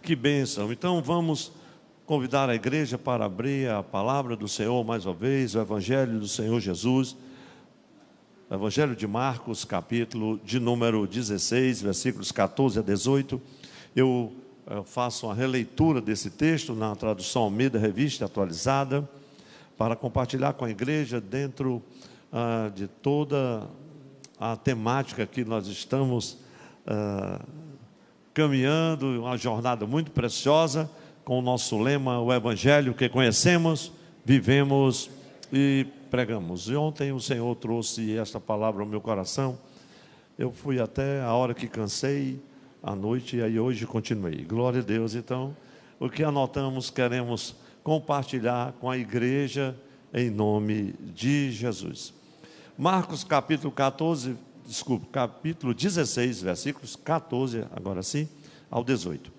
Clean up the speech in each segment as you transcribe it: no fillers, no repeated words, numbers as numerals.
Que bênção. Então vamos convidar a igreja para abrir a palavra do Senhor mais uma vez, o Evangelho do Senhor Jesus, o Evangelho de Marcos, capítulo de número 16, versículos 14 a 18. Eu faço uma releitura desse texto na tradução Almeida, revista atualizada, para compartilhar com a igreja dentro de toda a temática que nós estamos caminhando, uma jornada muito preciosa, com o nosso lema, o Evangelho que conhecemos, vivemos e pregamos. E ontem o Senhor trouxe esta palavra ao meu coração, eu fui até a hora que cansei, à noite, e aí hoje continuei. Glória a Deus. Então, o que anotamos, queremos compartilhar com a igreja, em nome de Jesus. Marcos capítulo 16, versículos 14, agora sim, ao 18.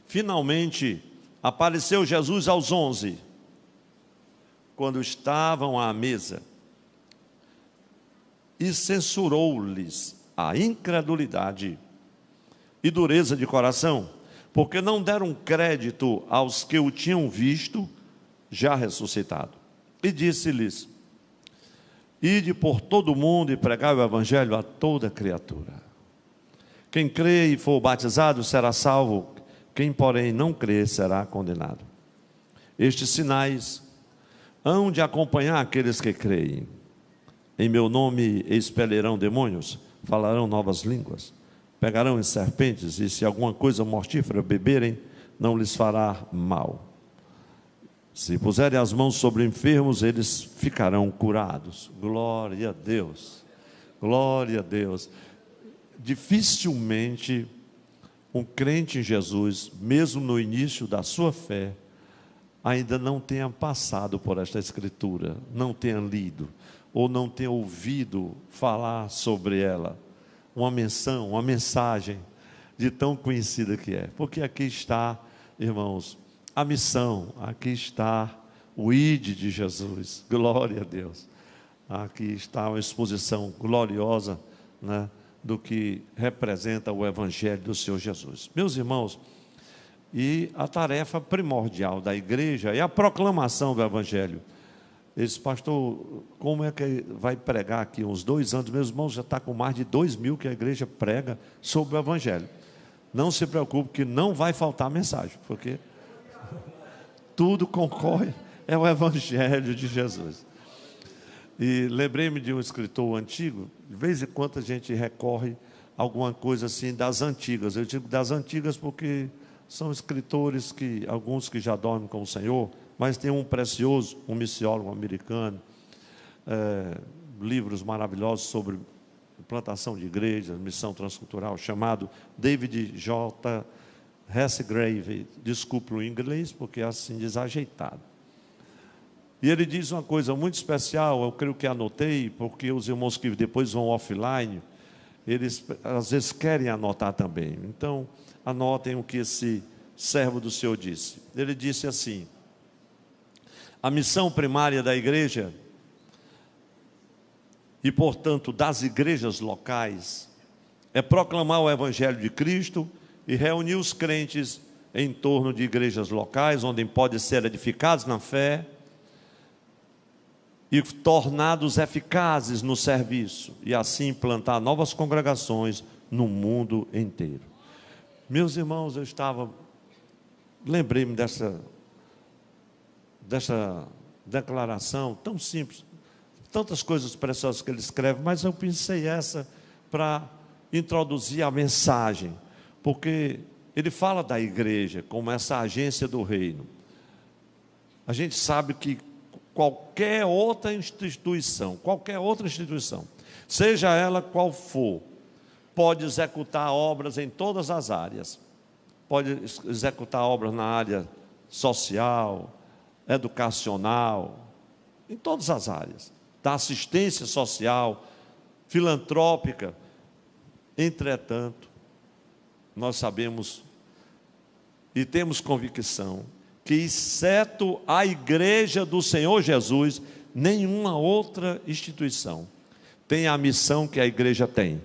Finalmente, apareceu Jesus aos 11, quando estavam à mesa, e censurou-lhes a incredulidade e dureza de coração, porque não deram crédito aos que o tinham visto já ressuscitado. E disse-lhes: ide por todo o mundo e pregai o Evangelho a toda criatura. Quem crê e for batizado será salvo, quem porém não crê será condenado. Estes sinais hão de acompanhar aqueles que creem. Em meu nome expelirão demônios, falarão novas línguas, pegarão em serpentes, e se alguma coisa mortífera beberem, não lhes fará mal. Se puserem as mãos sobre enfermos, eles ficarão curados. Glória a Deus, glória a Deus. Dificilmente um crente em Jesus, mesmo no início da sua fé, ainda não tenha passado por esta escritura, não tenha lido, ou não tenha ouvido falar sobre ela, uma menção, uma mensagem de tão conhecida que é. Porque aqui está, irmãos, a missão, aqui está o ide de Jesus, glória a Deus. Aqui está uma exposição gloriosa, né, do que representa o Evangelho do Senhor Jesus. Meus irmãos, e a tarefa primordial da igreja é a proclamação do Evangelho. Esse pastor, como é que vai pregar aqui uns 2 anos? Meus irmãos, já está com mais de 2.000 que a igreja prega sobre o Evangelho. Não se preocupe que não vai faltar mensagem, porque tudo concorre, é o Evangelho de Jesus. E lembrei-me de um escritor antigo, de vez em quando a gente recorre a alguma coisa assim das antigas. Eu digo das antigas porque são escritores que, alguns que já dormem com o Senhor, mas tem um precioso, um missiólogo americano, livros maravilhosos sobre plantação de igrejas, missão transcultural, chamado David J. Hessegrave, desculpe o inglês, porque é assim desajeitado. E ele diz uma coisa muito especial, eu creio que anotei, porque os irmãos que depois vão offline, eles às vezes querem anotar também. Então, anotem o que esse servo do Senhor disse. Ele disse assim: a missão primária da igreja, e portanto das igrejas locais, é proclamar o Evangelho de Cristo e reunir os crentes em torno de igrejas locais, onde podem ser edificados na fé e tornados eficazes no serviço, e assim plantar novas congregações no mundo inteiro. Meus irmãos, lembrei-me dessa declaração tão simples, tantas coisas preciosas que ele escreve, mas eu pensei essa para introduzir a mensagem, porque ele fala da igreja como essa agência do reino. A gente sabe que qualquer outra instituição, seja ela qual for, pode executar obras em todas as áreas, pode executar obras na área social, educacional, em todas as áreas, da assistência social, filantrópica. Entretanto, nós sabemos e temos convicção que, exceto a igreja do Senhor Jesus, nenhuma outra instituição tem a missão que a igreja tem,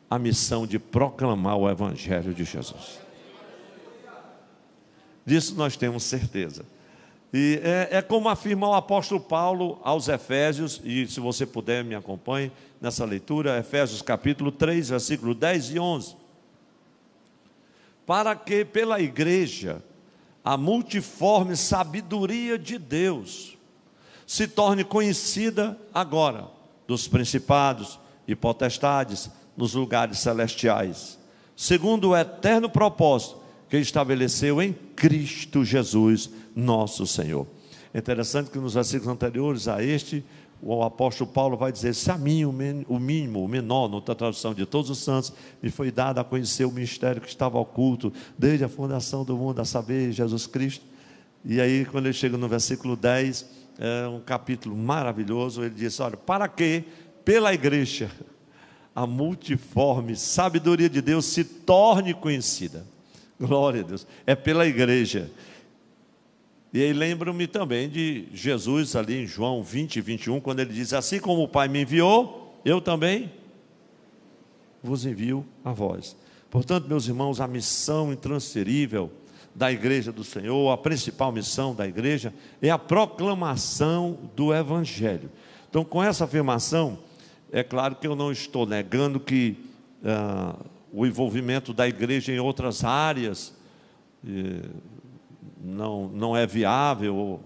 a missão de proclamar o Evangelho de Jesus. Disso nós temos certeza. E é como afirma o apóstolo Paulo aos Efésios, e se você puder me acompanhe nessa leitura, Efésios capítulo 3, versículo 10 e 11. Para que pela igreja a multiforme sabedoria de Deus se torne conhecida agora dos principados e potestades nos lugares celestiais, segundo o eterno propósito que estabeleceu em Cristo Jesus, nosso Senhor. É interessante que nos versículos anteriores a este, o apóstolo Paulo vai dizer: se a mim o mínimo, o menor, na tradução de todos os santos, me foi dado a conhecer o mistério que estava oculto desde a fundação do mundo, a saber, Jesus Cristo. E aí, quando ele chega no versículo 10, é um capítulo maravilhoso, ele diz: olha, para que pela igreja a multiforme sabedoria de Deus se torne conhecida. Glória a Deus, é pela igreja. E aí lembro-me também de Jesus ali em João 20, 21, quando ele diz: assim como o Pai me enviou, eu também vos envio a vós. Portanto, meus irmãos, a missão intransferível da igreja do Senhor, a principal missão da igreja, é a proclamação do Evangelho. Então, com essa afirmação, é claro que eu não estou negando que o envolvimento da igreja em outras áreas não é viável,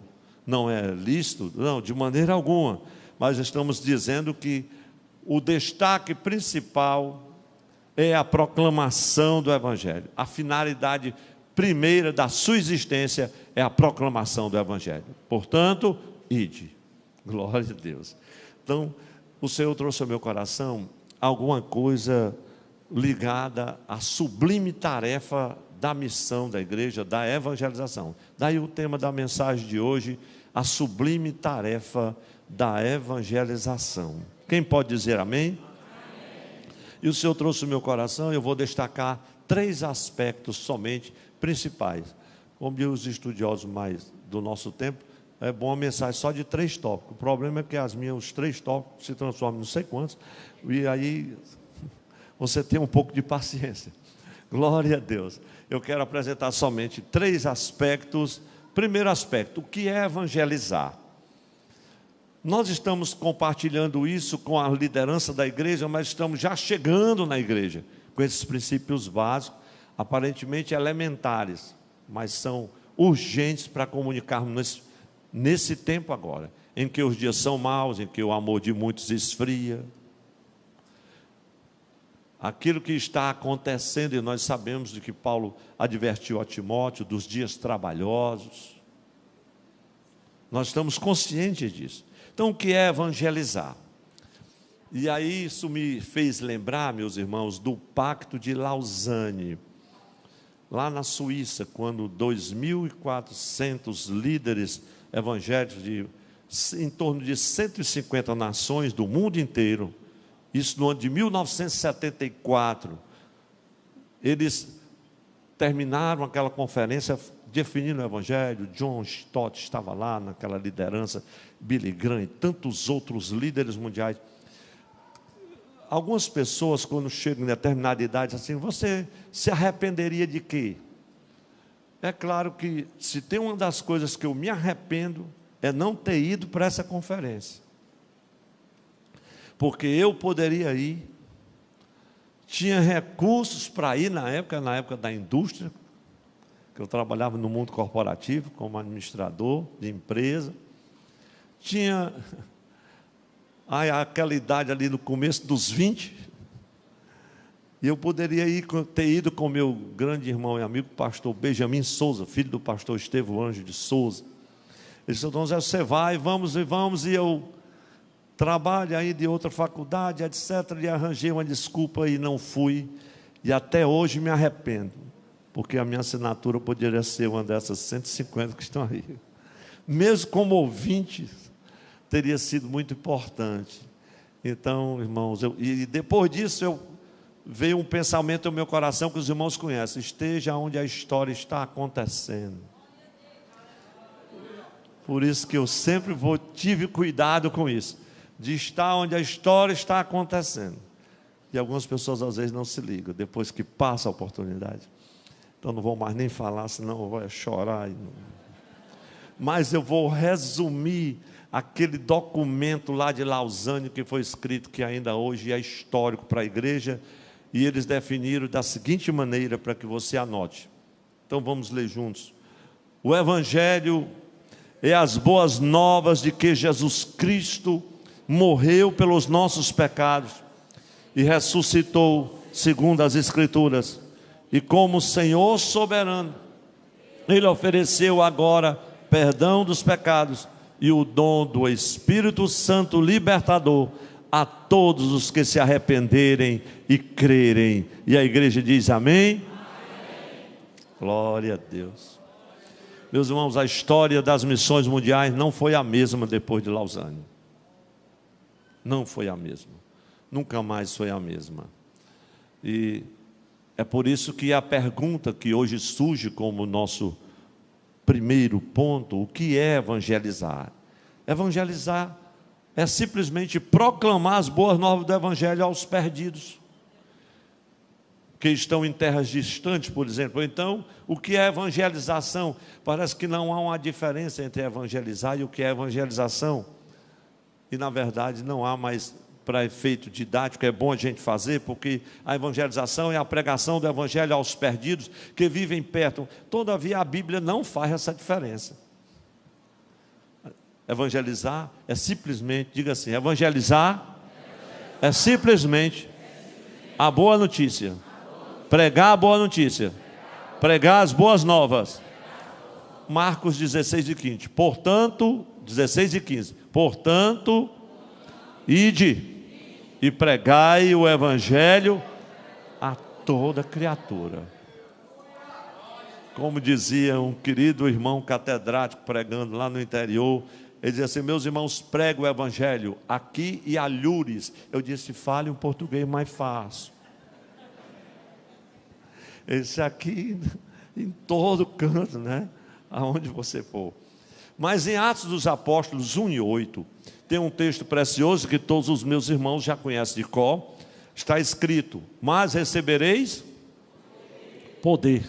não é lícito, não, de maneira alguma. Mas estamos dizendo que o destaque principal é a proclamação do Evangelho. A finalidade primeira da sua existência é a proclamação do Evangelho. Portanto, ide. Glória a Deus. Então, o Senhor trouxe ao meu coração alguma coisa ligada à sublime tarefa da missão da igreja, da evangelização. Daí o tema da mensagem de hoje: a sublime tarefa da evangelização. Quem pode dizer amém? Amém. E o Senhor trouxe ao meu coração, eu vou destacar 3 aspectos somente principais. Como diz os estudiosos mais do nosso tempo, é bom uma mensagem só de 3 tópicos. O problema é que os 3 tópicos se transformam em não sei quantos, e aí você tem um pouco de paciência. Glória a Deus. Eu quero apresentar somente 3 aspectos. Primeiro aspecto: o que é evangelizar? Nós estamos compartilhando isso com a liderança da igreja, mas estamos já chegando na igreja com esses princípios básicos, aparentemente elementares, mas são urgentes para comunicarmos nesse tempo agora, em que os dias são maus, em que o amor de muitos esfria. Aquilo que está acontecendo, e nós sabemos de que Paulo advertiu a Timóteo dos dias trabalhosos. Nós estamos conscientes disso. Então, o que é evangelizar? E aí isso me fez lembrar, meus irmãos, do Pacto de Lausanne, lá na Suíça, quando 2.400 líderes evangélicos em torno de 150 nações do mundo inteiro, isso no ano de 1974, eles terminaram aquela conferência definindo o Evangelho. John Stott estava lá naquela liderança, Billy Graham e tantos outros líderes mundiais. Algumas pessoas, quando chegam em determinada idade, assim: você se arrependeria de quê? É claro que se tem uma das coisas que eu me arrependo, é não ter ido para essa conferência. Porque eu poderia ir, tinha recursos para ir na época da indústria, que eu trabalhava no mundo corporativo, como administrador de empresa, tinha aquela idade ali no começo dos 20, e eu poderia ter ido com meu grande irmão e amigo, pastor Benjamin Souza, filho do pastor Estevão Anjo de Souza. Ele disse: então, Zé, você vai, vamos, e eu trabalho aí de outra faculdade, etc. E arranjei uma desculpa e não fui, e até hoje me arrependo, porque a minha assinatura poderia ser uma dessas 150 que estão aí. Mesmo como ouvinte, teria sido muito importante. Então, irmãos, e depois disso veio um pensamento no meu coração que os irmãos conhecem: esteja onde a história está acontecendo. Por isso que eu sempre tive cuidado com isso, de estar onde a história está acontecendo. E algumas pessoas às vezes não se ligam, depois que passa a oportunidade. Então não vou mais nem falar, senão eu vou chorar. Mas eu vou resumir aquele documento lá de Lausanne que foi escrito, que ainda hoje é histórico para a igreja, e eles definiram da seguinte maneira, para que você anote. Então vamos ler juntos. O Evangelho é as boas novas de que Jesus Cristo morreu pelos nossos pecados e ressuscitou segundo as Escrituras, e como Senhor soberano, Ele ofereceu agora perdão dos pecados e o dom do Espírito Santo libertador a todos os que se arrependerem e crerem. E a igreja diz amém? Amém. Glória a Deus. Meus irmãos, a história das missões mundiais não foi a mesma depois de Lausanne. Não foi a mesma. Nunca mais foi a mesma. E é por isso que a pergunta que hoje surge como nosso primeiro ponto: o que é evangelizar? Evangelizar é simplesmente proclamar as boas novas do Evangelho aos perdidos, que estão em terras distantes, por exemplo. Então, o que é evangelização? Parece que não há uma diferença entre evangelizar e o que é evangelização. E, na verdade, não há mais, para efeito didático, é bom a gente fazer, porque a evangelização é a pregação do Evangelho aos perdidos que vivem perto. Todavia, a Bíblia não faz essa diferença. Evangelizar é simplesmente, diga assim, evangelizar é simplesmente a boa notícia. Pregar a boa notícia. Pregar as boas novas. Marcos 16 e 15. Portanto, 16 e 15. Portanto, ide e pregai o Evangelho a toda criatura. Como dizia um querido irmão catedrático pregando lá no interior, ele dizia assim: meus irmãos, prego o Evangelho aqui e alhures. Eu disse: fale um português mais fácil. Esse aqui em todo canto, né? Aonde você for. Mas em Atos dos Apóstolos 1 e 8, tem um texto precioso que todos os meus irmãos já conhecem de cor. Está escrito: mas recebereis poder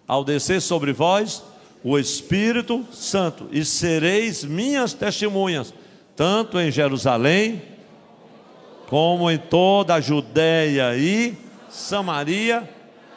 ao descer sobre vós o Espírito Santo, e sereis minhas testemunhas, tanto em Jerusalém, como em toda a Judéia e Samaria,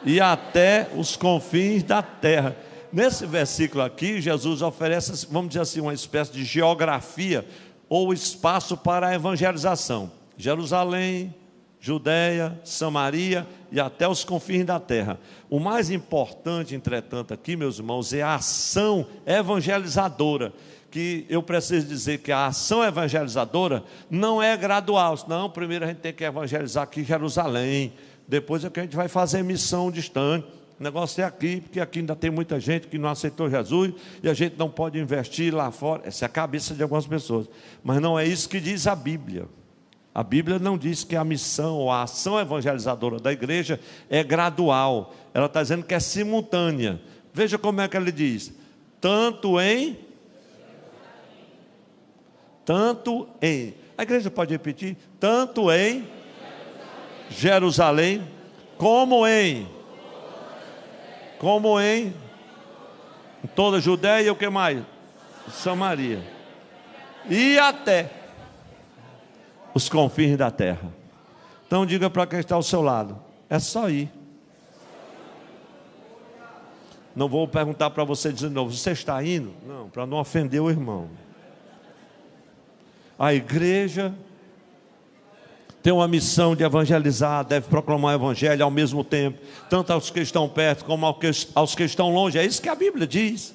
e até os confins da terra. Nesse versículo aqui, Jesus oferece, vamos dizer assim, uma espécie de geografia ou espaço para a evangelização. Jerusalém, Judéia, Samaria e até os confins da terra. O mais importante, entretanto, aqui, meus irmãos, é a ação evangelizadora. Que eu preciso dizer que a ação evangelizadora não é gradual. Não, primeiro a gente tem que evangelizar aqui em Jerusalém, depois é que a gente vai fazer missão distante. O negócio é aqui, porque aqui ainda tem muita gente que não aceitou Jesus e a gente não pode investir lá fora. Essa é a cabeça de algumas pessoas, mas não é isso que diz a Bíblia. A Bíblia não diz que a missão ou a ação evangelizadora da igreja é gradual. Ela está dizendo que é simultânea. Veja como é que ele diz: tanto em. A igreja pode repetir: tanto em Jerusalém, como em toda a Judéia e o que mais? Samaria. E até os confins da terra. Então diga para quem está ao seu lado: é só ir. Não vou perguntar para você de novo: você está indo? Não, para não ofender o irmão. A igreja tem uma missão de evangelizar, deve proclamar o Evangelho ao mesmo tempo, tanto aos que estão perto como aos que estão longe. É isso que a Bíblia diz.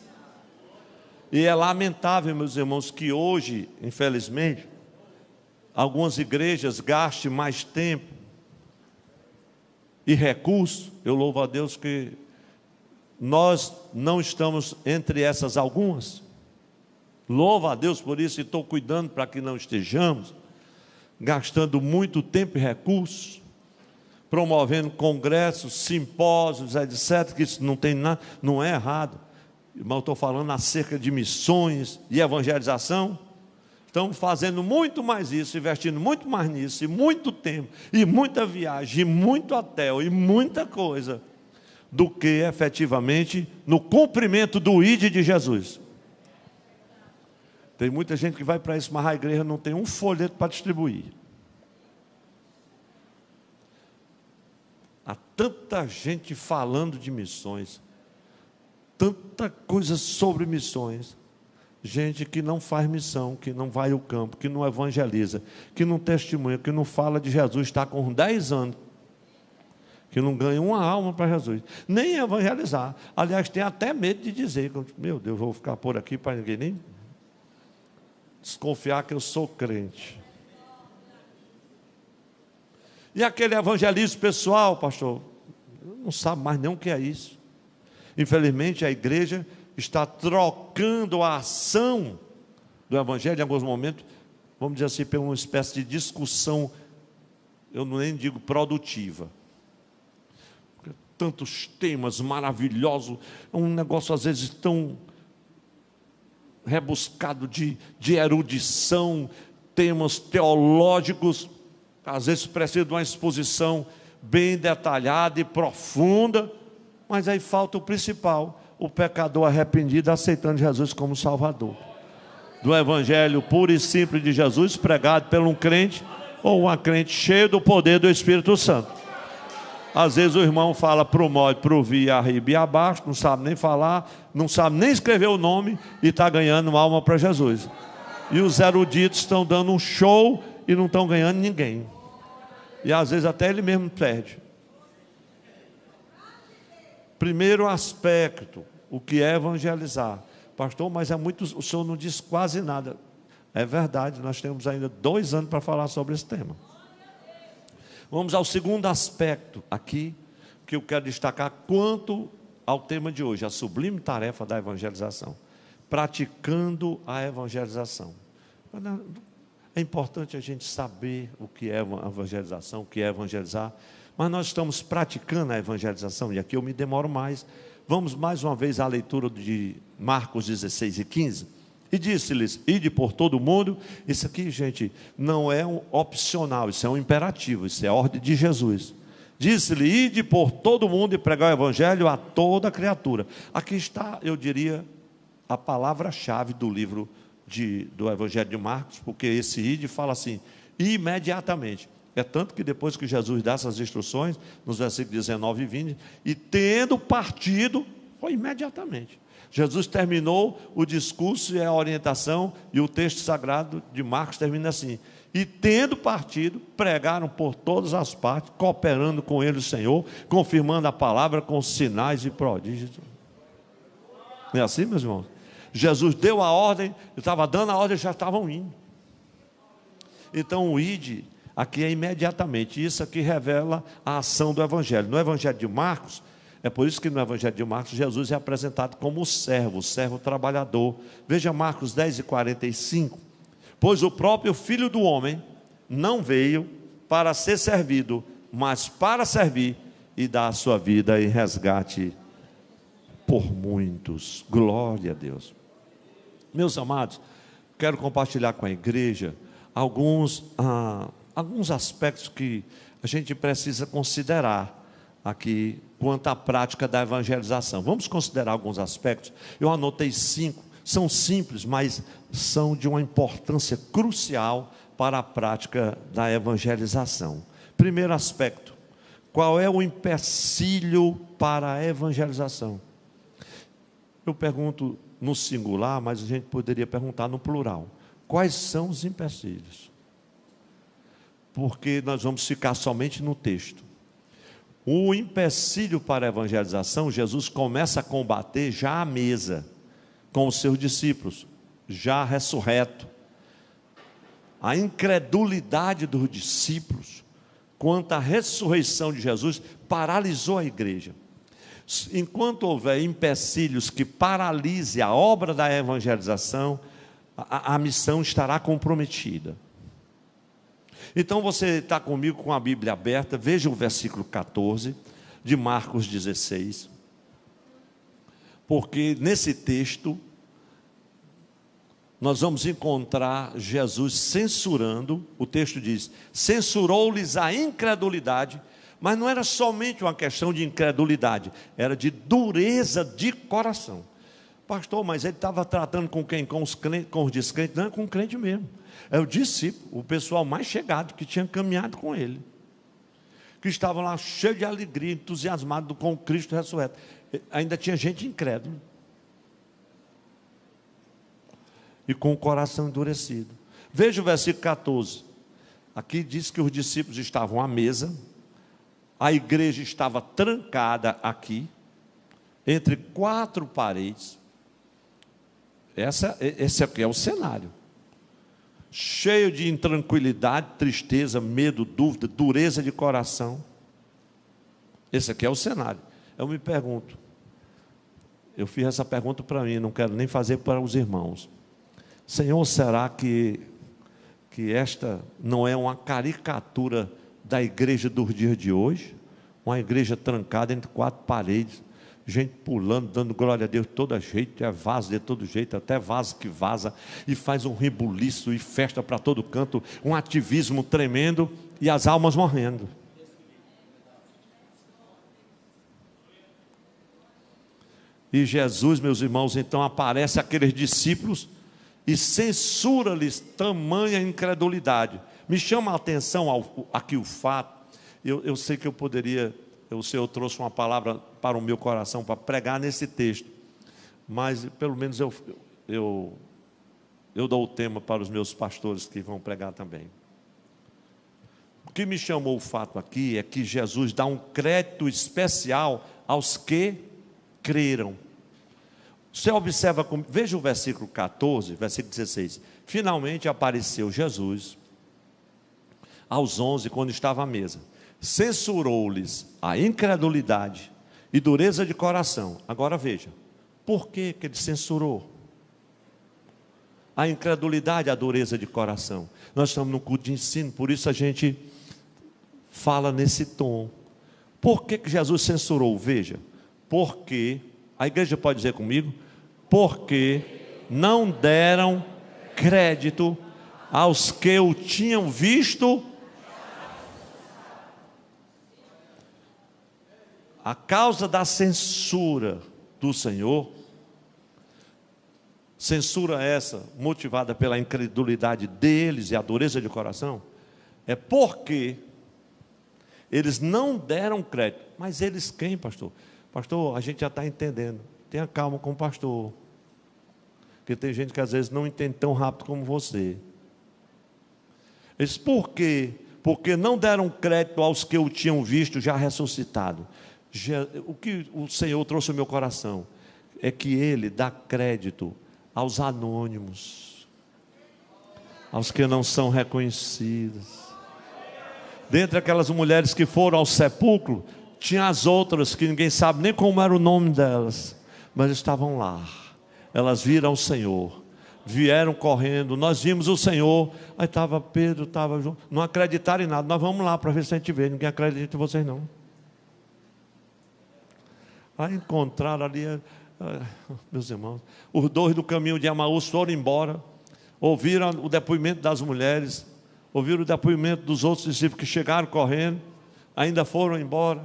E é lamentável, meus irmãos, que hoje, infelizmente, algumas igrejas gastem mais tempo e recursos. Eu louvo a Deus que nós não estamos entre essas algumas. Louvo a Deus por isso e estou cuidando para que não estejamos gastando muito tempo e recursos, promovendo congressos, simpósios, etc., que isso não tem nada, não é errado. Mas eu estou falando acerca de missões e evangelização. estão fazendo muito mais isso, investindo muito mais nisso, e muito tempo, e muita viagem, e muito hotel, e muita coisa, do que efetivamente no cumprimento do ID de Jesus. Tem muita gente que vai para isso, mas a igreja não tem um folheto para distribuir. Há tanta gente falando de missões, tanta coisa sobre missões, gente que não faz missão, que não vai ao campo, que não evangeliza, que não testemunha, que não fala de Jesus, está com 10 anos, que não ganha uma alma para Jesus, nem evangelizar. Aliás, tem até medo de dizer, meu Deus, vou ficar por aqui para ninguém nem desconfiar que eu sou crente. E aquele evangelismo pessoal, pastor, não sabe mais nem o que é isso. Infelizmente a igreja está trocando a ação do evangelho em alguns momentos, vamos dizer assim, por uma espécie de discussão, eu nem digo produtiva. Tantos temas maravilhosos, um negócio às vezes tão rebuscado de erudição, temas teológicos, às vezes precisa de uma exposição bem detalhada e profunda, mas aí falta o principal, o pecador arrependido aceitando Jesus como Salvador. Do evangelho puro e simples de Jesus, pregado por um crente ou uma crente cheio do poder do Espírito Santo. Às vezes o irmão fala para o modo, para o vir, arriba e abaixo, não sabe nem falar, não sabe nem escrever o nome e está ganhando uma alma para Jesus. E os eruditos estão dando um show e não estão ganhando ninguém. E às vezes até ele mesmo perde. Primeiro aspecto, o que é evangelizar. Pastor, mas é muito, o senhor não diz quase nada. É verdade, nós temos ainda 2 anos para falar sobre esse tema. Vamos ao segundo aspecto aqui, que eu quero destacar quanto ao tema de hoje, a sublime tarefa da evangelização. Praticando a evangelização. É importante a gente saber o que é evangelização, o que é evangelizar, mas nós estamos praticando a evangelização, e aqui eu me demoro mais. Vamos mais uma vez à leitura de Marcos 16 e 15. E disse-lhes, ide por todo o mundo. Isso aqui, gente, não é um opcional, isso é um imperativo, isso é a ordem de Jesus. Disse-lhe, ide por todo o mundo e pregar o evangelho a toda criatura. Aqui está, eu diria, a palavra-chave do livro do evangelho de Marcos, porque esse ide fala assim, imediatamente. É tanto que depois que Jesus dá essas instruções, nos versículos 19 e 20, e tendo partido, foi imediatamente. Jesus terminou o discurso e a orientação, e o texto sagrado de Marcos termina assim, e tendo partido, pregaram por todas as partes, cooperando com ele o Senhor, confirmando a palavra com sinais e prodígios. Não é assim, meus irmãos? Jesus deu a ordem, estava dando a ordem, já estavam indo. Então o ide aqui é imediatamente, isso aqui revela a ação do evangelho. No evangelho de Marcos, é por isso que no evangelho de Marcos, Jesus é apresentado como o servo trabalhador. Veja Marcos 10 e 45. Pois o próprio Filho do Homem não veio para ser servido, mas para servir e dar a sua vida em resgate por muitos. Glória a Deus. Meus amados, quero compartilhar com a igreja alguns aspectos que a gente precisa considerar aqui quanto à prática da evangelização. Vamos considerar alguns aspectos. Eu anotei 5, são simples, mas são de uma importância crucial para a prática da evangelização. Primeiro aspecto, qual é o empecilho para a evangelização? Eu pergunto no singular, mas a gente poderia perguntar no plural. Quais são os empecilhos? Porque nós vamos ficar somente no texto. O empecilho para a evangelização, Jesus começa a combater já à mesa, com os seus discípulos, já ressurreto. A incredulidade dos discípulos quanto à ressurreição de Jesus paralisou a igreja. Enquanto houver empecilhos que paralise a obra da evangelização, a missão estará comprometida. Então você está comigo com a Bíblia aberta, veja o versículo 14 de Marcos 16, porque nesse texto nós vamos encontrar Jesus censurando, o texto diz, censurou-lhes a incredulidade, mas não era somente uma questão de incredulidade, era de dureza de coração. Pastor, mas ele estava tratando com quem? Com os crentes, com os descrentes? Não, é com o crente mesmo. É o discípulo, o pessoal mais chegado que tinha caminhado com ele, que estavam lá cheio de alegria, entusiasmado com o Cristo ressurreto. Ainda tinha gente incrédula e com o coração endurecido. Veja o versículo 14. Aqui diz que os discípulos estavam à mesa, a igreja estava trancada aqui, entre 4 paredes. Esse aqui é o cenário. Cheio de intranquilidade, tristeza, medo, dúvida, dureza de coração. Esse aqui é o cenário. Eu me pergunto, eu fiz essa pergunta para mim, não quero nem fazer para os irmãos. Senhor, será que esta não é uma caricatura da igreja dos dias de hoje? Uma igreja trancada entre 4 paredes, gente pulando, dando glória a Deus de todo jeito, é vaso de todo jeito, até vaso que vaza, e faz um rebuliço e festa para todo canto, um ativismo tremendo, e as almas morrendo. E Jesus, meus irmãos, então aparece aqueles discípulos e censura-lhes tamanha incredulidade. Me chama a atenção aqui o fato, eu sei que eu poderia, o Senhor trouxe uma palavra para o meu coração para pregar nesse texto, mas pelo menos eu dou o tema para os meus pastores que vão pregar também. O que me chamou o fato aqui é que Jesus dá um crédito especial aos que creram. Você observa, veja o versículo 14, versículo 16. Finalmente apareceu Jesus aos 11, quando estava à mesa. Censurou-lhes a incredulidade e dureza de coração. Agora veja, por que ele censurou? A incredulidade, a dureza de coração. Nós estamos no culto de ensino, por isso a gente fala nesse tom. Por que Jesus censurou? Veja, porque, a igreja pode dizer comigo, porque não deram crédito aos que o tinham visto. A causa da censura do Senhor, censura essa motivada pela incredulidade deles e a dureza de coração, é porque eles não deram crédito. Mas eles quem, pastor? Pastor, a gente já está entendendo. Tenha calma com o pastor, porque tem gente que às vezes não entende tão rápido como você. Eles por quê? Porque não deram crédito aos que o tinham visto já ressuscitado. O que o Senhor trouxe ao meu coração é que Ele dá crédito aos anônimos, aos que não são reconhecidos. Dentre aquelas mulheres que foram ao sepulcro, tinha as outras que ninguém sabe nem como era o nome delas, mas estavam lá. Elas viram o Senhor, vieram correndo, nós vimos o Senhor. Aí estava Pedro, estava junto, não acreditaram em nada. Nós vamos lá para ver se a gente vê. Ninguém acredita em vocês não. Aí encontraram ali, meus irmãos, os 2 do caminho de Emaús foram embora, ouviram o depoimento das mulheres, ouviram o depoimento dos outros discípulos que chegaram correndo, ainda foram embora.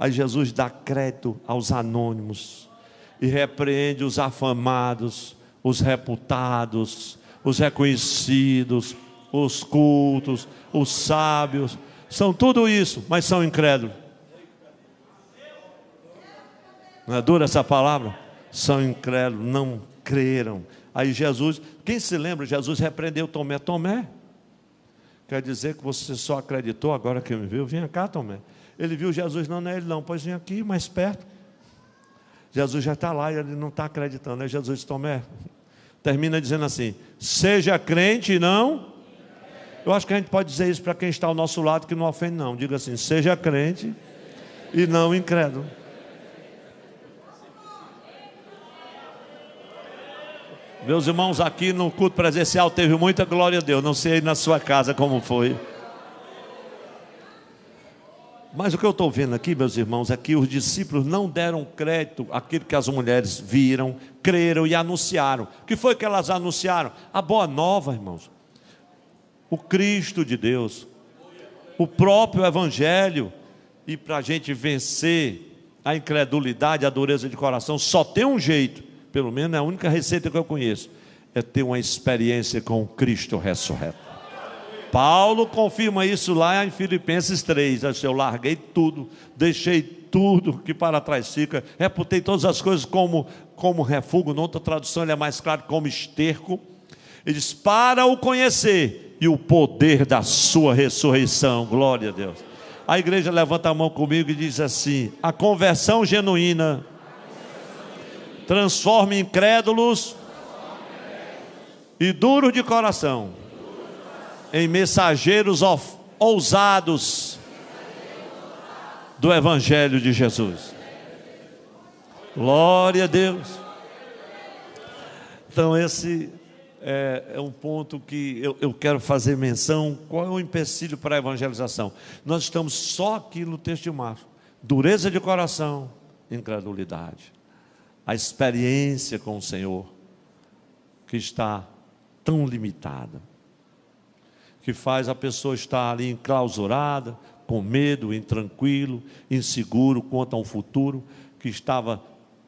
Aí Jesus dá crédito aos anônimos e repreende os afamados, os reputados, os reconhecidos, os cultos, os sábios. São tudo isso, mas são incrédulos. Não é dura essa palavra? São incrédulos, não creram. Aí Jesus, quem se lembra, Jesus repreendeu Tomé. Tomé, quer dizer que você só acreditou agora que me viu? Vinha cá, Tomé. Ele viu Jesus, não é ele não, pois vem aqui mais perto. Jesus já está lá e ele não está acreditando. Aí Jesus, Tomé, termina dizendo assim: seja crente e não. Eu acho que a gente pode dizer isso para quem está ao nosso lado, que não ofende não. Diga assim: seja crente e não incrédulo. Meus irmãos, aqui no culto presencial teve muita glória a Deus. Não sei aí na sua casa como foi. Mas o que eu estou vendo aqui, meus irmãos, é que os discípulos não deram crédito àquilo que as mulheres viram, creram e anunciaram. O que foi que elas anunciaram? A boa nova, irmãos. O Cristo de Deus, o próprio Evangelho. E para a gente vencer a incredulidade, a dureza de coração, só tem um jeito, pelo menos é a única receita que eu conheço, é ter uma experiência com o Cristo ressurreto. Paulo confirma isso lá em Filipenses 3, eu larguei tudo, deixei tudo que para trás fica, reputei todas as coisas como refúgio. Na outra tradução ele é mais claro, como esterco. Ele diz, para o conhecer e o poder da sua ressurreição. Glória a Deus. A igreja levanta a mão comigo e diz assim: a conversão genuína transforma incrédulos e duros de coração em mensageiros ousados do Evangelho de Jesus. Glória a Deus. Então esse é um ponto que eu quero fazer menção. Qual é o empecilho para a evangelização? Nós estamos só aqui no texto de Marcos: dureza de coração, incredulidade. A experiência com o Senhor, que está tão limitada, que faz a pessoa estar ali enclausurada, com medo, intranquilo, inseguro quanto a um futuro, que estava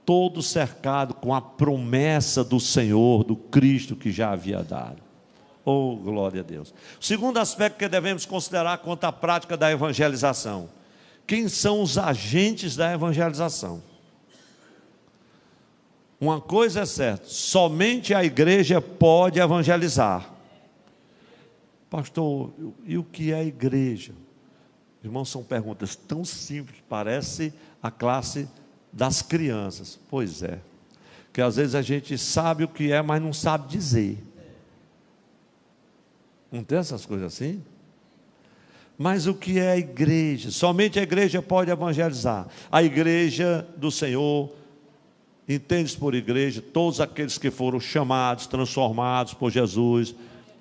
todo cercado com a promessa do Senhor, do Cristo que já havia dado. Oh, glória a Deus. O segundo aspecto que devemos considerar quanto à prática da evangelização: quem são os agentes da evangelização? Uma coisa é certa, somente a igreja pode evangelizar. Pastor, e o que é a igreja? Irmãos, são perguntas tão simples, parece a classe das crianças. Pois é, que às vezes a gente sabe o que é, mas não sabe dizer. Não tem essas coisas assim? Mas o que é a igreja? Somente a igreja pode evangelizar. A igreja do Senhor, entende-se por igreja todos aqueles que foram chamados, transformados por Jesus,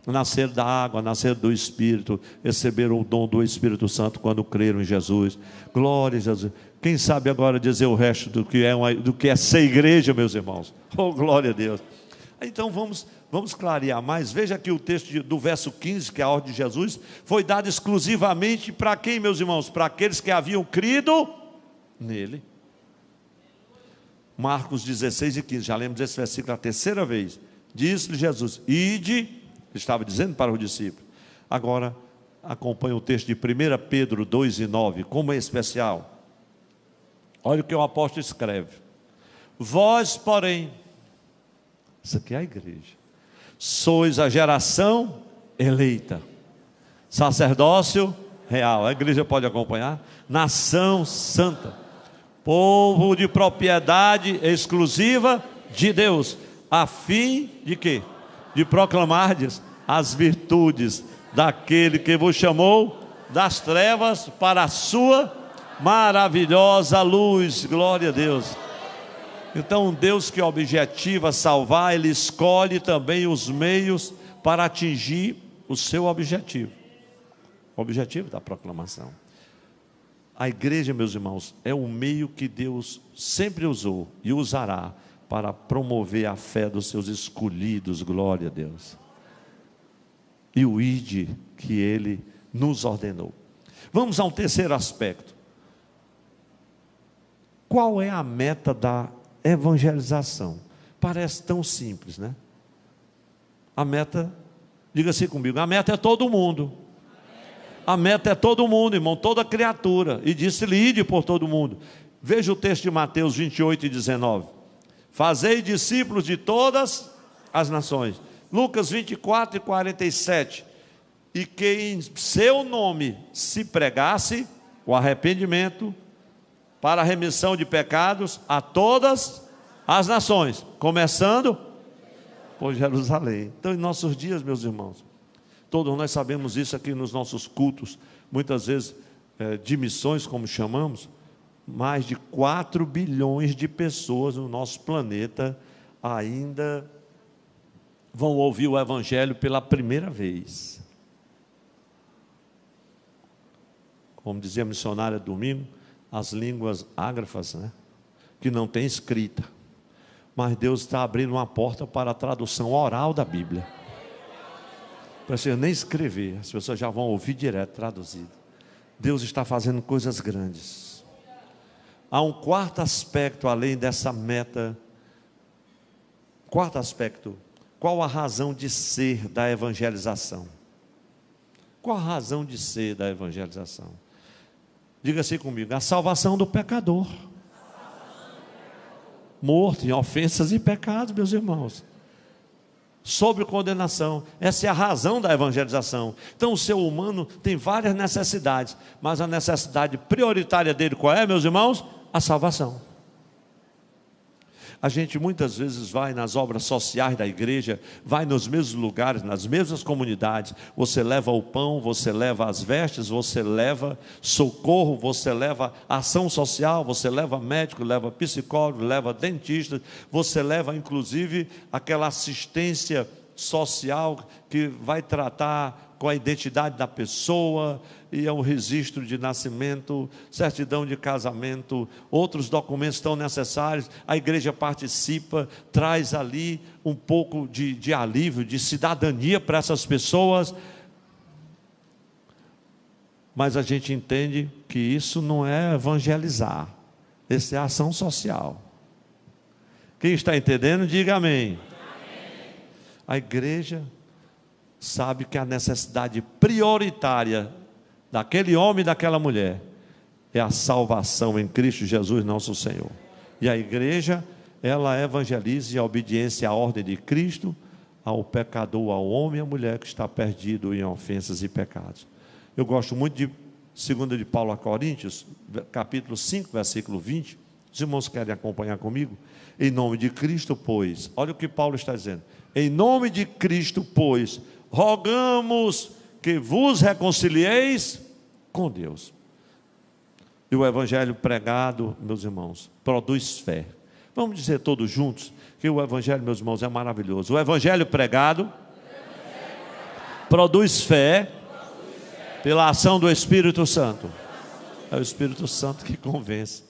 nasceram da água, nasceram do Espírito, receberam o dom do Espírito Santo quando creram em Jesus. Glória a Jesus. Quem sabe agora dizer o resto do que é ser igreja, meus irmãos? Oh, glória a Deus. Então vamos clarear mais. Veja aqui o texto do verso 15, que é a ordem de Jesus foi dada exclusivamente para quem, meus irmãos? Para aqueles que haviam crido nele. Marcos 16 e 15, já lemos desse versículo a terceira vez. Disse-lhe Jesus: ide. Estava dizendo para o discípulo. Agora acompanha o texto de 1 Pedro 2 e 9, como é especial. Olha o que o apóstolo escreve: vós, porém, isso aqui é a igreja, sois a geração eleita, sacerdócio real, a igreja pode acompanhar, nação santa, povo de propriedade exclusiva de Deus, a fim de quê? De proclamardes as virtudes daquele que vos chamou das trevas para a sua maravilhosa luz. Glória a Deus. Então, um Deus que objetiva salvar, Ele escolhe também os meios para atingir o seu objetivo, o objetivo da proclamação. A igreja, meus irmãos, é o meio que Deus sempre usou e usará para promover a fé dos seus escolhidos. Glória a Deus. E o ide que Ele nos ordenou. Vamos a um terceiro aspecto. Qual é a meta da evangelização? Parece tão simples, né? A meta, diga assim comigo, a meta é todo mundo. A meta é todo mundo, irmão, toda criatura. E disse-lhe: ide por todo mundo. Veja o texto de Mateus 28 e 19. Fazei discípulos de todas as nações. Lucas 24 e 47. E que em seu nome se pregasse o arrependimento para a remissão de pecados a todas as nações, começando por Jerusalém. Então, em nossos dias, meus irmãos, todos nós sabemos isso aqui nos nossos cultos, muitas vezes de missões, como chamamos. Mais de 4 bilhões de pessoas no nosso planeta ainda vão ouvir o Evangelho pela primeira vez. como dizia a missionária domingo, as línguas ágrafas, né? Que não tem escrita. Mas Deus está abrindo uma porta para a tradução oral da Bíblia. Não precisa nem escrever, as pessoas já vão ouvir direto traduzido. Deus está fazendo coisas grandes. Há um quarto aspecto além dessa meta. Quarto aspecto: qual a razão de ser da evangelização? Qual a razão de ser da evangelização? Diga assim comigo: a salvação do pecador, morto em ofensas e pecados, meus irmãos, sob condenação. Essa é a razão da evangelização. Então o ser humano tem várias necessidades, mas a necessidade prioritária dele qual é, meus irmãos? A salvação. A gente muitas vezes vai nas obras sociais da igreja, vai nos mesmos lugares, nas mesmas comunidades. Você leva o pão, você leva as vestes, você leva socorro, você leva ação social, você leva médico, leva psicólogo, leva dentista, você leva inclusive aquela assistência social que vai tratar com a identidade da pessoa, e é um registro de nascimento, certidão de casamento, outros documentos tão necessários. A igreja participa, traz ali um pouco de alívio, de cidadania para essas pessoas, mas a gente entende que isso não é evangelizar, isso é ação social. Quem está entendendo, diga amém. Amém. A igreja sabe que a necessidade prioritária daquele homem e daquela mulher é a salvação em Cristo Jesus nosso Senhor. E a igreja, ela evangeliza a obediência à ordem de Cristo, ao pecador, ao homem e à mulher que está perdido em ofensas e pecados. Eu gosto muito de 2 de Paulo a Coríntios, capítulo 5, versículo 20. Os irmãos querem acompanhar comigo? Em nome de Cristo, pois, olha o que Paulo está dizendo: em nome de Cristo, pois, rogamos que vos reconcilieis com Deus. E o evangelho pregado, meus irmãos, produz fé. Vamos dizer todos juntos que o evangelho, meus irmãos, é maravilhoso. O evangelho pregado produz fé pela ação do Espírito Santo. É o Espírito Santo que convence.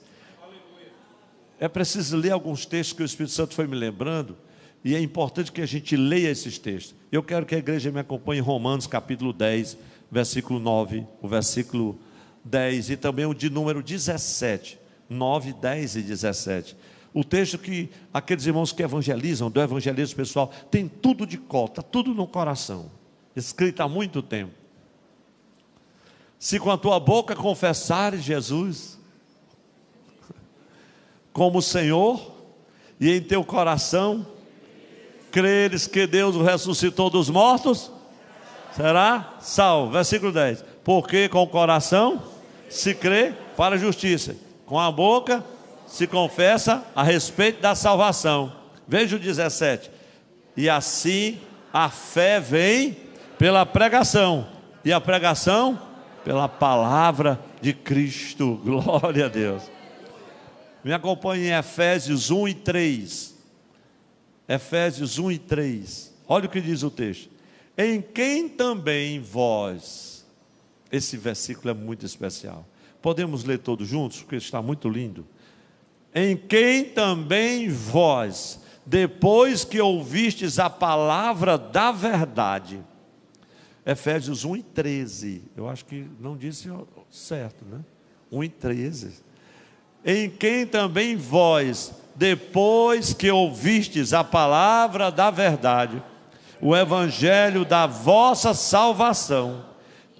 É preciso ler alguns textos que o Espírito Santo foi me lembrando, e é importante que a gente leia esses textos. Eu quero que a igreja me acompanhe em Romanos capítulo 10, versículo 9, o versículo 10 e também o de número 17, 9, 10 e 17. O texto que aqueles irmãos que evangelizam, do evangelismo pessoal, tem tudo de cor, está tudo no coração, escrito há muito tempo. Se com a tua boca confessares Jesus como Senhor, e em teu coração creres que Deus o ressuscitou dos mortos, será salvo. Versículo 10: porque com o coração se crê para a justiça, com a boca se confessa a respeito da salvação. Veja o 17: e assim a fé vem pela pregação, e a pregação pela palavra de Cristo. Glória a Deus. Me acompanhe em Efésios 1 e 3. Efésios 1 e 3. Olha o que diz o texto: em quem também vós. Esse versículo é muito especial. Podemos ler todos juntos, porque está muito lindo. Em quem também vós, depois que ouvistes a palavra da verdade. Efésios 1 e 13. Eu acho que não disse certo, né? 1 e 13. Em quem também vós, depois que ouvistes a palavra da verdade, o evangelho da vossa salvação,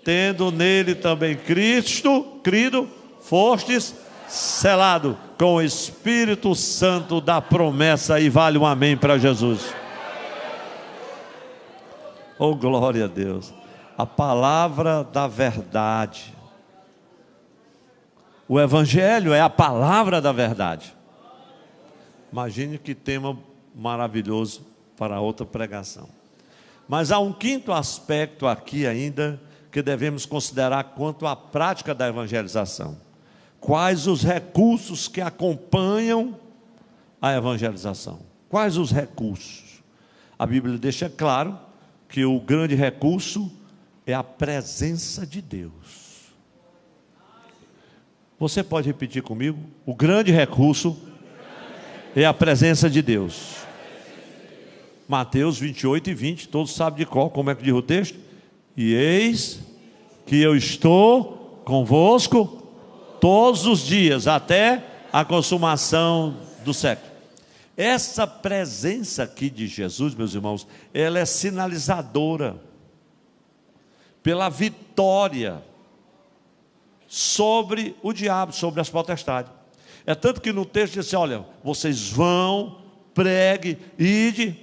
tendo nele também crido, fostes selado com o Espírito Santo da promessa. E vale um amém para Jesus. Oh, glória a Deus. A palavra da verdade. O evangelho é a palavra da verdade. Imagine que tema maravilhoso para outra pregação. Mas há um quinto aspecto aqui ainda que devemos considerar quanto à prática da evangelização. Quais os recursos que acompanham a evangelização? Quais os recursos? A Bíblia deixa claro que o grande recurso é a presença de Deus. Você pode repetir comigo? O grande recurso é a presença de Deus. Mateus 28:20, todos sabem de qual, como é que diz o texto? E eis que eu estou convosco todos os dias, até a consumação do século. Essa presença aqui de Jesus, meus irmãos, ela é sinalizadora pela vitória sobre o diabo, sobre as potestades. É tanto que no texto diz assim: olha, vocês vão, pregue, ide,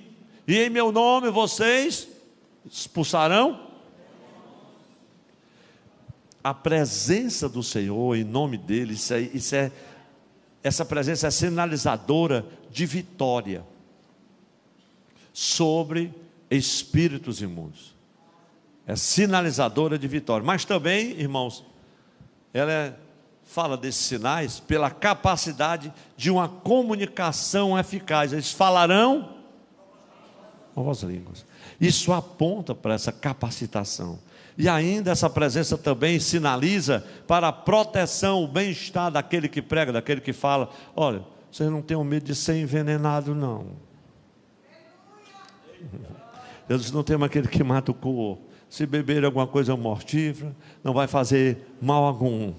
e em meu nome vocês expulsarão. A presença do Senhor, em nome dele, essa presença é sinalizadora de vitória sobre espíritos imundos. É sinalizadora de vitória. Mas também, irmãos, ela fala desses sinais pela capacidade de uma comunicação eficaz. Eles falarão novas línguas. Isso aponta para essa capacitação. E ainda essa presença também sinaliza para a proteção, o bem-estar daquele que prega, daquele que fala. Olha, vocês não tenham medo de ser envenenado, não. Eles não tem aquele que mata o corpo. Se beber alguma coisa mortífera, não vai fazer mal algum.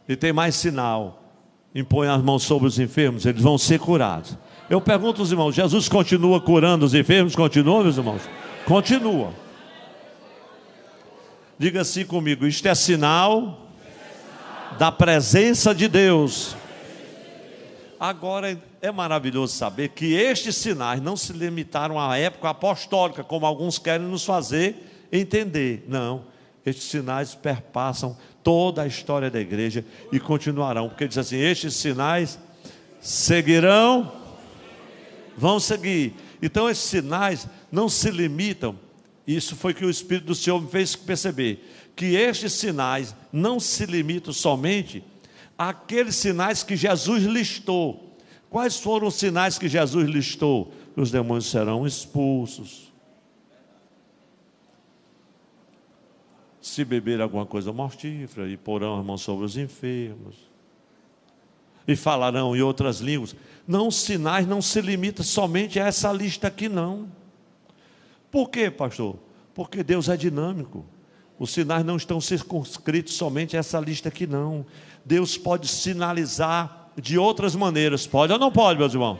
E tem mais sinal: impõe as mãos sobre os enfermos, eles vão ser curados. Eu pergunto aos irmãos: Jesus continua curando os enfermos? Continua, meus irmãos? Continua. Diga assim comigo: isto é sinal da presença de Deus. Agora, é maravilhoso saber que estes sinais não se limitaram à época apostólica, como alguns querem nos fazer entender. Não, estes sinais perpassam toda a história da igreja e continuarão, porque diz assim: estes sinais seguirão, vão seguir. Então esses sinais não se limitam. Isso foi que o Espírito do Senhor me fez perceber, que estes sinais não se limitam somente àqueles sinais que Jesus listou. Quais foram os sinais que Jesus listou? Os demônios serão expulsos, se beber alguma coisa mortífera, e porão as mãos sobre os enfermos, e falarão em outras línguas. Não, os sinais não se limitam somente a essa lista aqui, não. Por quê, pastor? Porque Deus é dinâmico. Os sinais não estão circunscritos somente a essa lista aqui, não. Deus pode sinalizar de outras maneiras. Pode ou não pode, meus irmãos?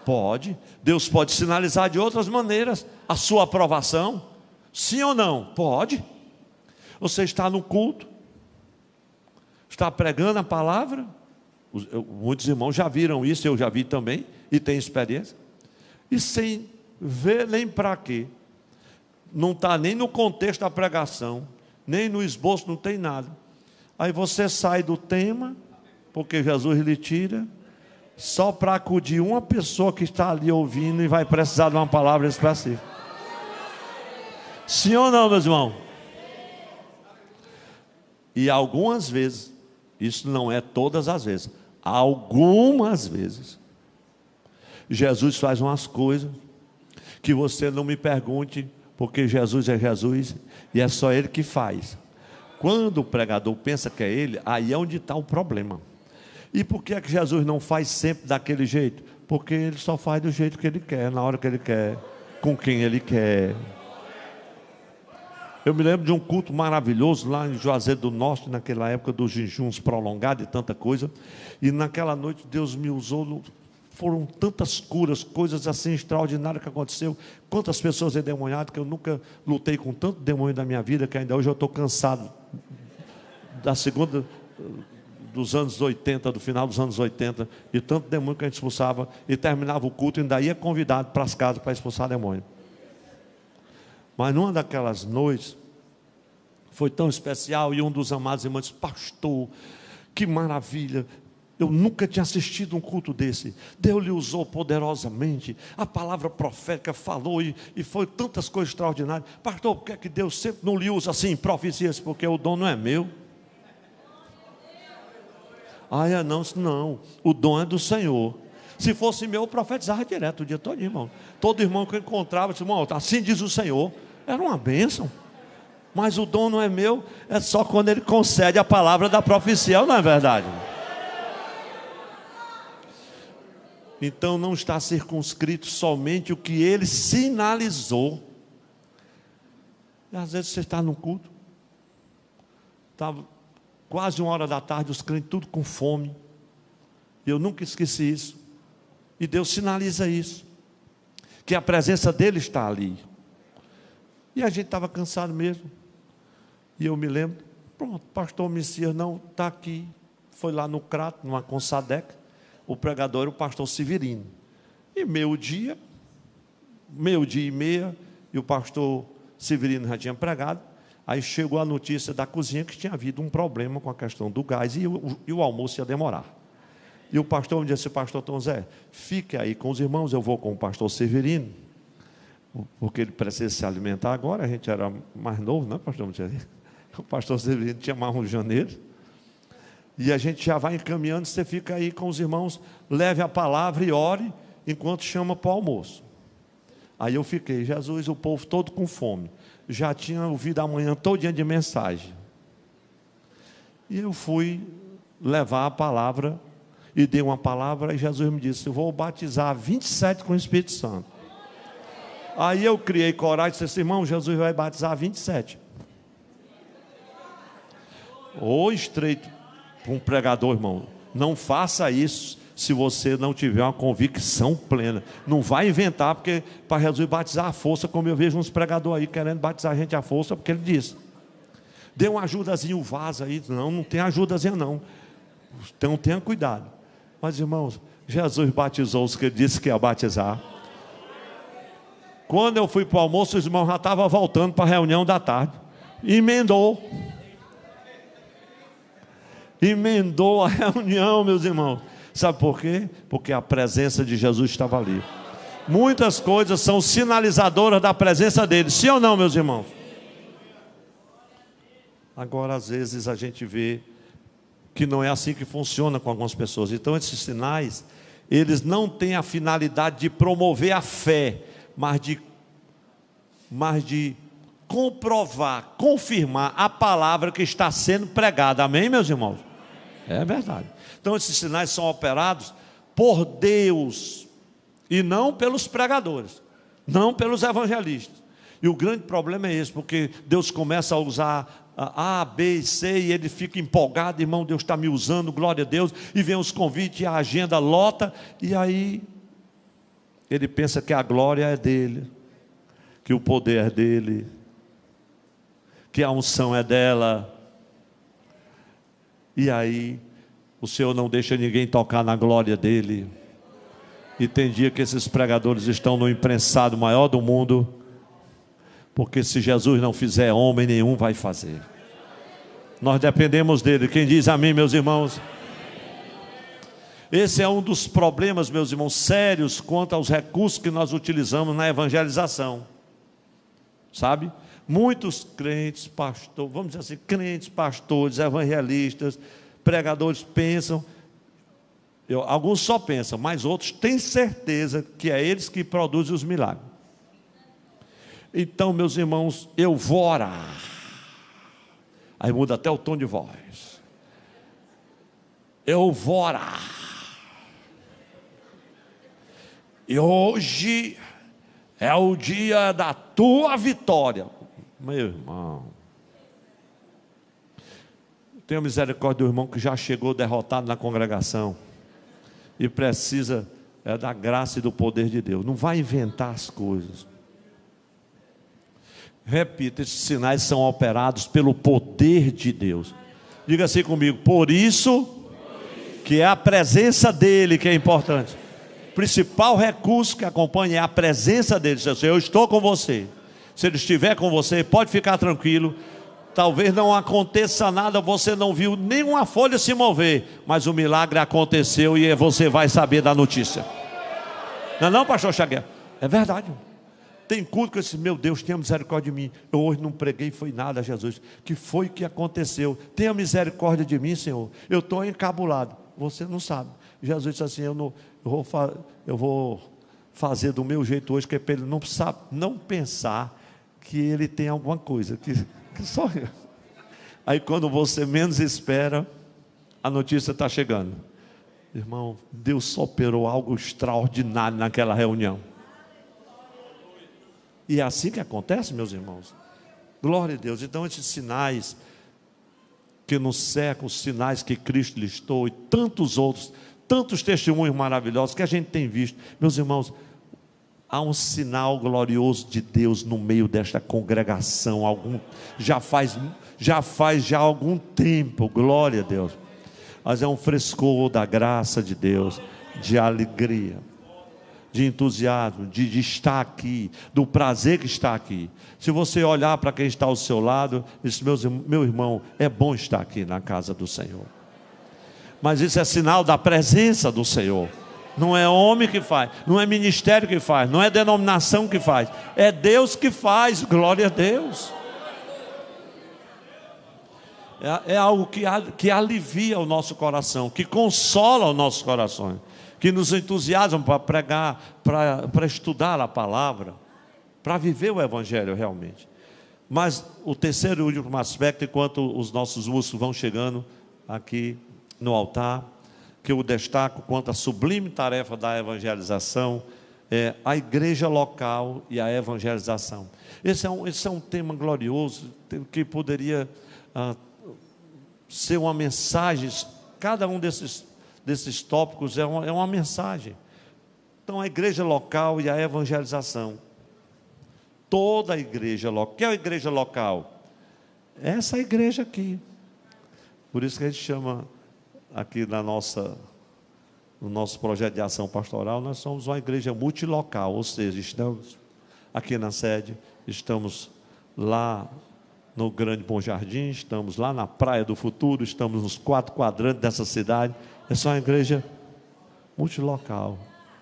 Pode. Deus pode sinalizar de outras maneiras a sua aprovação. Sim ou não? Pode. Você está no culto, está pregando a palavra. Muitos irmãos já viram isso, eu já vi também, e tem experiência. E sem ver nem para quê. Não está nem no contexto da pregação, nem no esboço, não tem nada. Aí você sai do tema, porque Jesus lhe tira, só para acudir uma pessoa que está ali ouvindo e vai precisar de uma palavra específica. Sim ou não, meus irmãos? E algumas vezes, isso não é todas as vezes, algumas vezes, Jesus faz umas coisas que você não me pergunte, porque Jesus é Jesus e é só Ele que faz. Quando o pregador pensa que é Ele, aí é onde está o problema. E por que é que Jesus não faz sempre daquele jeito? Porque Ele só faz do jeito que Ele quer, na hora que Ele quer, com quem Ele quer. Eu me lembro de um culto maravilhoso lá em Juazeiro do Norte, naquela época dos jejuns prolongados e tanta coisa. E naquela noite Deus me usou, foram tantas curas, coisas assim extraordinárias que aconteceu. Quantas pessoas endemoniadas, que eu nunca lutei com tanto demônio da minha vida, que ainda hoje eu estou cansado. Da segunda dos anos 80, do final dos anos 80, e tanto demônio que a gente expulsava, e terminava o culto e ainda ia convidado para as casas para expulsar demônio. Mas numa daquelas noites, foi tão especial, e um dos amados irmãos disse: pastor, que maravilha, eu nunca tinha assistido um culto desse. Deus lhe usou poderosamente, a palavra profética falou, e foi tantas coisas extraordinárias. Pastor, por que é que Deus sempre não lhe usa assim, profecias? Porque o dom não é meu. Não, o dom é do Senhor. Se fosse meu, eu profetizava direto o dia todo, irmão. Todo irmão que eu encontrava disse: irmão, assim diz o Senhor. Era uma bênção. Mas o dom não é meu, é só quando Ele concede a palavra da profecia, não é verdade? Então não está circunscrito somente o que Ele sinalizou. E às vezes você está no culto, estava quase 1 hora da tarde, os crentes tudo com fome, e eu nunca esqueci isso, e Deus sinaliza isso, que a presença dEle está ali, e a gente estava cansado mesmo, e eu me lembro, pronto, pastor Messias não está aqui, foi lá no Crato, numa Consadec, o pregador era o pastor Severino, e meio-dia e meia, e o pastor Severino já tinha pregado, aí chegou a notícia da cozinha que tinha havido um problema com a questão do gás e o almoço ia demorar. E o pastor me disse: pastor Tom Zé, fique aí com os irmãos, eu vou com o pastor Severino, porque ele precisa se alimentar agora, a gente era mais novo, não é, pastor? O pastor Severino tinha mais um janeiro, e a gente já vai encaminhando, você fica aí com os irmãos, leve a palavra e ore, enquanto chama para o almoço. Aí eu fiquei, Jesus, o povo todo com fome, já tinha ouvido a manhã todinha de mensagem, e eu fui levar a palavra, e dei uma palavra, e Jesus me disse: eu vou batizar 27 com o Espírito Santo. Aí eu criei coragem e disse assim: irmão, Jesus vai batizar 27. Ô estreito para um pregador, irmão, não faça isso se você não tiver uma convicção plena. Não vai inventar, porque para Jesus batizar à força, como eu vejo uns pregadores aí querendo batizar a gente à força, porque ele disse: dê uma ajudazinha, o vaso aí. Não tem ajudazinha não, então tenha cuidado. Mas irmãos, Jesus batizou os que ele disse que ia batizar. Quando eu fui para o almoço, os irmãos já estavam voltando para a reunião da tarde. Emendou a reunião, meus irmãos. Sabe por quê? Porque a presença de Jesus estava ali. Muitas coisas são sinalizadoras da presença dele, sim ou não, meus irmãos? Agora, às vezes, a gente vê que não é assim que funciona com algumas pessoas. Então, esses sinais, eles não têm a finalidade de promover a fé, mas de comprovar, confirmar a palavra que está sendo pregada. Amém, meus irmãos? É verdade. Então esses sinais são operados por Deus e não pelos pregadores, não pelos evangelistas. E o grande problema é esse, porque Deus começa a usar A, B e C, e ele fica empolgado: irmão, Deus está me usando, glória a Deus, e vem os convites, e a agenda lota, e aí ele pensa que a glória é dele, que o poder é dele, que a unção é dela, e aí o Senhor não deixa ninguém tocar na glória dele. E tem dia que esses pregadores estão no imprensado maior do mundo, porque se Jesus não fizer, homem nenhum vai fazer. Nós dependemos dele. Quem diz amém, meus irmãos? Esse é um dos problemas, meus irmãos, sérios quanto aos recursos que nós utilizamos na evangelização. Sabe? Muitos crentes, pastores, vamos dizer assim, crentes, pastores, evangelistas, pregadores pensam, alguns só pensam, mas outros têm certeza que é eles que produzem os milagres. Então, meus irmãos, eu vou orar. Aí muda até o tom de voz. Eu vou orar. E hoje é o dia da tua vitória. Meu irmão, tenha misericórdia do irmão que já chegou derrotado na congregação e precisa da graça e do poder de Deus. Não vai inventar as coisas. Repita, esses sinais são operados pelo poder de Deus. Diga assim comigo: por isso que é a presença dele que é importante. O principal recurso que acompanha é a presença dele. Eu estou com você. Se ele estiver com você, pode ficar tranquilo. Talvez não aconteça nada, você não viu nenhuma folha se mover, mas o milagre aconteceu e você vai saber da notícia. Não, pastor Xagué? É verdade. Tem culto que eu disse: meu Deus, tenha misericórdia de mim. Eu hoje não preguei, foi nada, Jesus. Que foi que aconteceu? Tenha misericórdia de mim, Senhor. Eu estou encabulado. Você não sabe. Jesus disse assim: eu vou fazer do meu jeito hoje, que é para ele não pensar que ele tem alguma coisa. Só... Aí quando você menos espera, a notícia está chegando. Irmão, Deus só operou algo extraordinário naquela reunião. E é assim que acontece, meus irmãos. Glória a Deus. Então esses sinais que nos cercam, os sinais que Cristo listou e tantos outros, tantos testemunhos maravilhosos que a gente tem visto. Meus irmãos, há um sinal glorioso de Deus no meio desta congregação, já faz algum tempo, glória a Deus. Mas é um frescor da graça de Deus, de alegria, de entusiasmo, de estar aqui, do prazer que está aqui. Se você olhar para quem está ao seu lado, diz: meu irmão, é bom estar aqui na casa do Senhor. Mas isso é sinal da presença do Senhor. Não é homem que faz, não é ministério que faz, não é denominação que faz, é Deus que faz, glória a Deus. É algo que alivia o nosso coração, que consola os nossos corações, que nos entusiasma para pregar, para estudar a palavra, para viver o Evangelho realmente. Mas o terceiro e último aspecto, enquanto os nossos músicos vão chegando aqui no altar, que eu destaco quanto à sublime tarefa da evangelização, é a igreja local e a evangelização. Esse é um tema glorioso, que poderia ser uma mensagem. Cada um desses tópicos é uma mensagem. Então a igreja local e a evangelização. Toda a igreja local. Que é a igreja local? Essa igreja aqui. Por isso que a gente chama aqui no nosso projeto de ação pastoral, nós somos uma igreja multilocal, ou seja, estamos aqui na sede, estamos lá no Grande Bom Jardim, estamos lá na Praia do Futuro, estamos nos 4 quadrantes dessa cidade. É só uma igreja multilocal,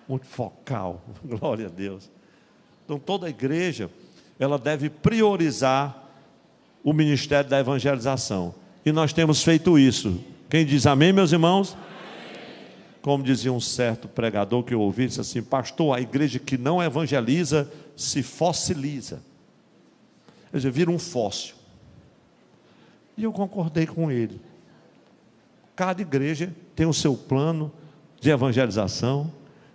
multifocal, glória a Deus. Então toda a igreja, ela deve priorizar o ministério da evangelização, e nós temos feito isso. Quem diz amém, meus irmãos? Amém. Como dizia um certo pregador que eu ouvi, disse assim: pastor, a igreja que não evangeliza se fossiliza. Quer dizer, vira um fóssil. E eu concordei com ele. Cada igreja tem o seu plano de evangelização,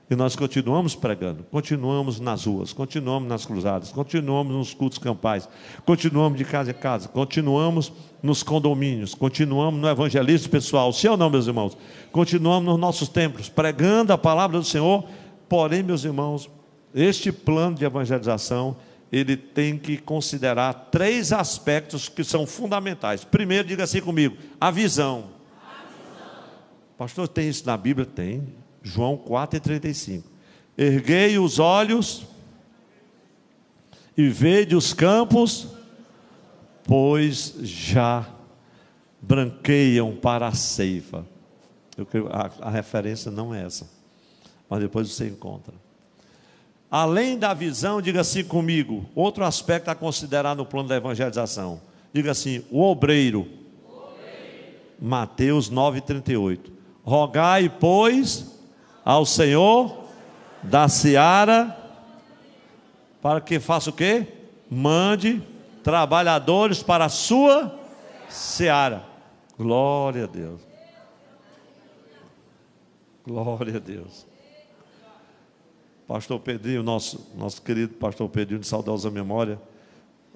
e nós continuamos pregando, continuamos nas ruas, continuamos nas cruzadas, continuamos nos cultos campais, continuamos de casa em casa, continuamos nos condomínios, continuamos no evangelismo pessoal, sim ou não, meus irmãos? Continuamos nos nossos templos, pregando a palavra do Senhor. Porém, meus irmãos, este plano de evangelização, ele tem que considerar 3 aspectos que são fundamentais. Primeiro, diga assim comigo: a visão. Pastor, tem isso na Bíblia? Tem. João 4,35. Erguei os olhos e vede os campos, pois já branqueiam para a ceifa. A referência não é essa, mas depois você encontra. Além da visão, diga assim comigo, outro aspecto a considerar no plano da evangelização. Diga assim: o obreiro. Mateus 9,38. Rogai, pois, ao Senhor da seara, para que faça o quê? Mande trabalhadores para a sua seara. Glória a Deus. Glória a Deus. Pastor Pedrinho, nosso querido pastor Pedrinho, de saudosa memória,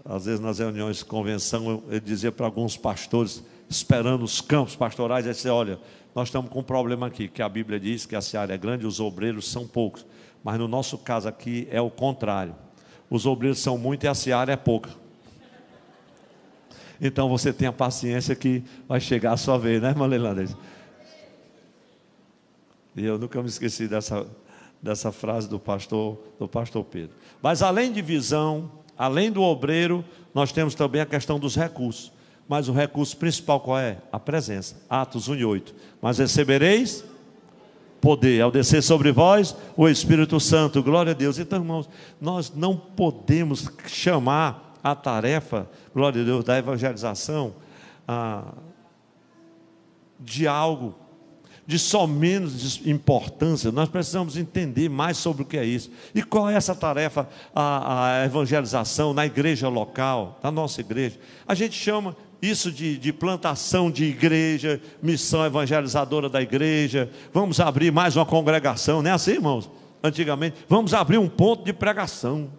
às vezes nas reuniões de convenção, ele dizia para alguns pastores, esperando os campos pastorais, ele dizia: olha, nós estamos com um problema aqui, que a Bíblia diz que a seara é grande e os obreiros são poucos, mas no nosso caso aqui é o contrário, os obreiros são muitos e a seara é pouca. Então você tenha paciência que vai chegar a sua vez, né, irmã Leilândia? E eu nunca me esqueci dessa frase do pastor Pedro. Mas além de visão, além do obreiro, nós temos também a questão dos recursos. Mas o recurso principal qual é? A presença. Atos 1:8. Mas recebereis poder ao descer sobre vós o Espírito Santo. Glória a Deus. Então, irmãos, nós não podemos chamar a tarefa, glória a Deus, da evangelização de algo de só menos importância. Nós precisamos entender mais sobre o que é isso. E qual é essa tarefa, a evangelização na igreja local, na nossa igreja? A gente chama isso de plantação de igreja, missão evangelizadora da igreja. Vamos abrir mais uma congregação, não é assim, irmãos? Antigamente, vamos abrir um ponto de pregação.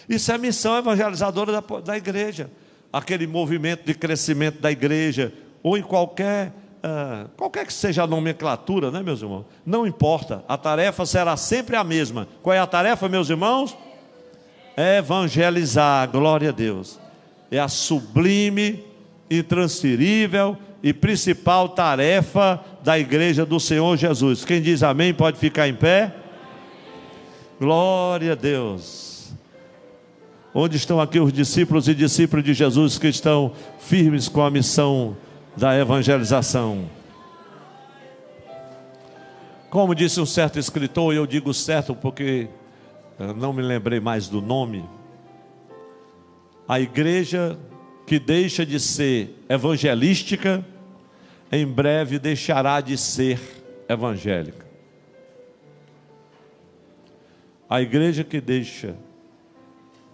Isso é missão evangelizadora da igreja. Aquele movimento de crescimento da igreja, ou em qualquer que seja a nomenclatura, né, meus irmãos? Não importa, a tarefa será sempre a mesma. Qual é a tarefa, meus irmãos? Evangelizar, glória a Deus. É a sublime, intransferível e principal tarefa da igreja do Senhor Jesus. Quem diz amém pode ficar em pé. Glória a Deus. Onde estão aqui os discípulos e discípulos de Jesus que estão firmes com a missão da evangelização? Como disse um certo escritor, e eu digo certo porque não me lembrei mais do nome, a igreja que deixa de ser evangelística, em breve deixará de ser evangélica. A igreja que deixa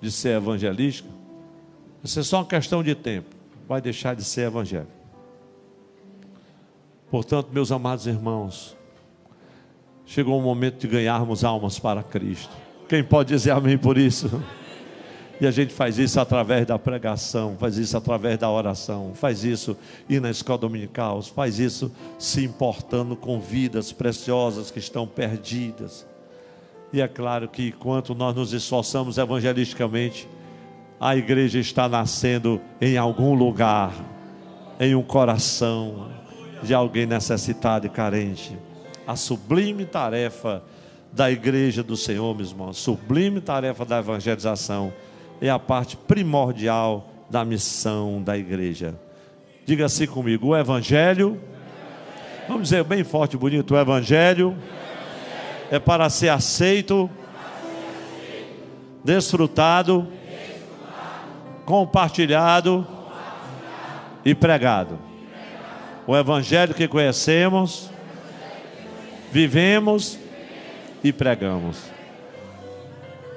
de ser evangelística, isso é só uma questão de tempo, vai deixar de ser evangélica. Portanto, meus amados irmãos, chegou o momento de ganharmos almas para Cristo. Quem pode dizer amém por isso? E a gente faz isso através da pregação, faz isso através da oração, faz isso ir na escola dominical, faz isso se importando com vidas preciosas que estão perdidas. E é claro que enquanto nós nos esforçamos evangelisticamente, a igreja está nascendo em algum lugar, em um coração de alguém necessitado e carente. A sublime tarefa da igreja do Senhor, meus irmãos, sublime tarefa da evangelização, é a parte primordial da missão da igreja. Diga assim comigo: o evangelho, vamos dizer bem forte e bonito, o evangelho é para ser aceito, desfrutado, compartilhado e pregado. O evangelho que conhecemos, vivemos e pregamos.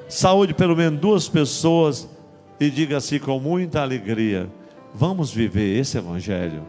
Saúde pelo menos 2 pessoas e diga assim com muita alegria: vamos viver esse evangelho.